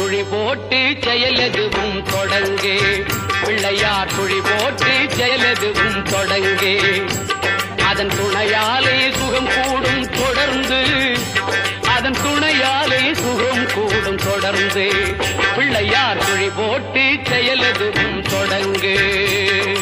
துழி போட்டு செயலெதுவும் தொடங்கே. பிள்ளையார் துழி போட்டு செயலெதுவும் தொடங்கே. அதன் துணையாலே சுகம் கூடும் தொடர்ந்து. அதன் துணையாலே சுகம் கூடும் தொடர்ந்து. பிள்ளையார் துழி போட்டு செயலெதுவும் தொடங்கே.